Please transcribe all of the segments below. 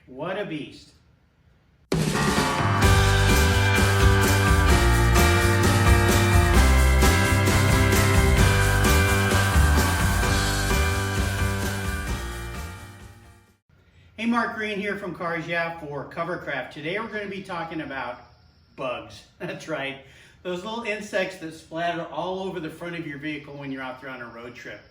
What a beast. Hey, Mark Greene here from Cars Yeah for Covercraft. Today we're going to be talking about bugs. That's right. Those little insects that splatter all over the front of your vehicle when you're out there on a road trip.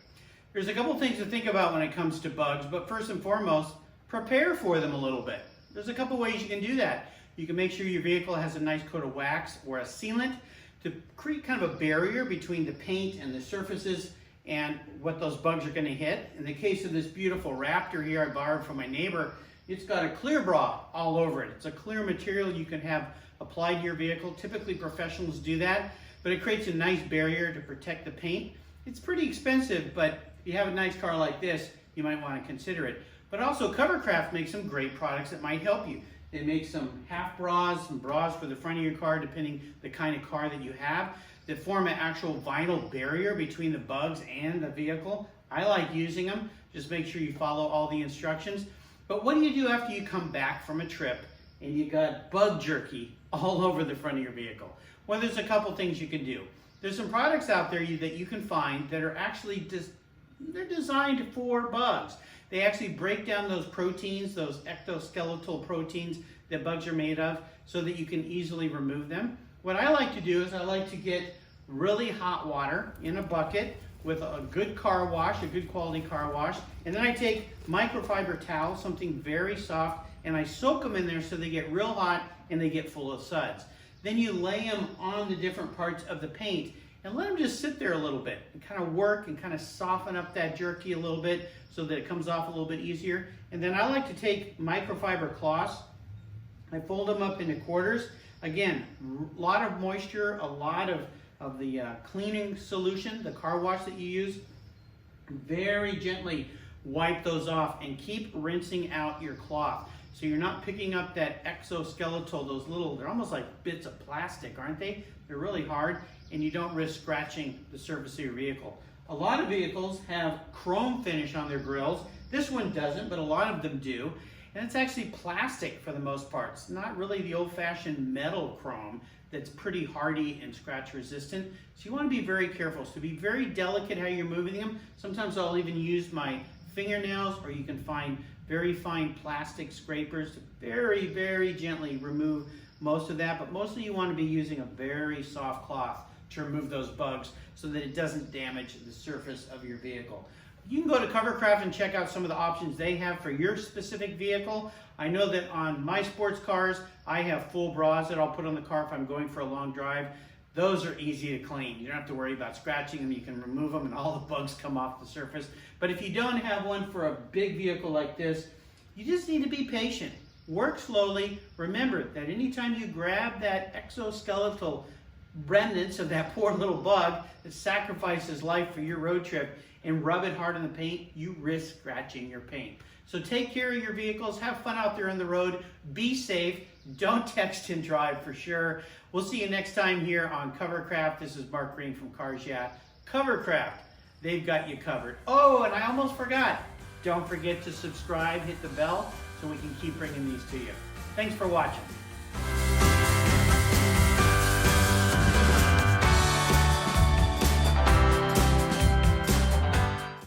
There's a couple things to think about when it comes to bugs, but first and foremost, prepare for them a little bit. There's a couple ways you can do that. You can make sure your vehicle has a nice coat of wax or a sealant to create kind of a barrier between the paint and the surfaces and what those bugs are going to hit. In the case of this beautiful Raptor here I borrowed from my neighbor, it's got a clear bra all over it. It's a clear material you can have applied to your vehicle. Typically professionals do that, but it creates a nice barrier to protect the paint. It's pretty expensive, but if you have a nice car like this, you might want to consider it. But also Covercraft makes some great products that might help you. They make some half bras, some bras for the front of your car, depending the kind of car that you have, that form an actual vinyl barrier between the bugs and the vehicle. I like using them. Just make sure you follow all the instructions. But what do you do after you come back from a trip and you got bug jerky all over the front of your vehicle? Well, there's a couple things you can do. There's some products out there that you can find that are actually they're designed for bugs. They actually break down those proteins, those ectoskeletal proteins that bugs are made of, so that you can easily remove them. What I like to do is I like to get really hot water in a bucket with a good car wash, a good quality car wash, and then I take microfiber towel, something very soft, and I soak them in there so they get real hot and they get full of suds. Then you lay them on the different parts of the paint and let them just sit there a little bit and kind of work and kind of soften up that jerky a little bit so that it comes off a little bit easier. And then I like to take microfiber cloths, I fold them up into quarters. Again, a lot of moisture, a lot of the cleaning solution, the car wash that you use. Very gently wipe those off and keep rinsing out your cloth. So you're not picking up that exoskeletal, those little, they're almost like bits of plastic, aren't they? They're really hard, and you don't risk scratching the surface of your vehicle. A lot of vehicles have chrome finish on their grills. This one doesn't, but a lot of them do. And it's actually plastic for the most part. It's not really the old-fashioned metal chrome that's pretty hardy and scratch resistant. So you want to be very careful. So be very delicate how you're moving them. Sometimes I'll even use my fingernails, or you can find very fine plastic scrapers to very, very gently remove most of that. But mostly you want to be using a very soft cloth to remove those bugs so that it doesn't damage the surface of your vehicle. You can go to Covercraft and check out some of the options they have for your specific vehicle. I know that on my sports cars, I have full bras that I'll put on the car if I'm going for a long drive. Those are easy to clean. You don't have to worry about scratching them. You can remove them and all the bugs come off the surface. But if you don't have one for a big vehicle like this, you just need to be patient. Work slowly. Remember that anytime you grab that exoskeletal remnants of that poor little bug that sacrifices life for your road trip and rub it hard on the paint, you risk scratching your paint. So take care of your vehicles, have fun out there on the road, be safe, don't text and drive for sure. We'll see you next time here on Covercraft. This is Mark Greene from Cars Yeah. Covercraft, they've got you covered. Oh, and I almost forgot. Don't forget to subscribe, hit the bell so we can keep bringing these to you. Thanks for watching.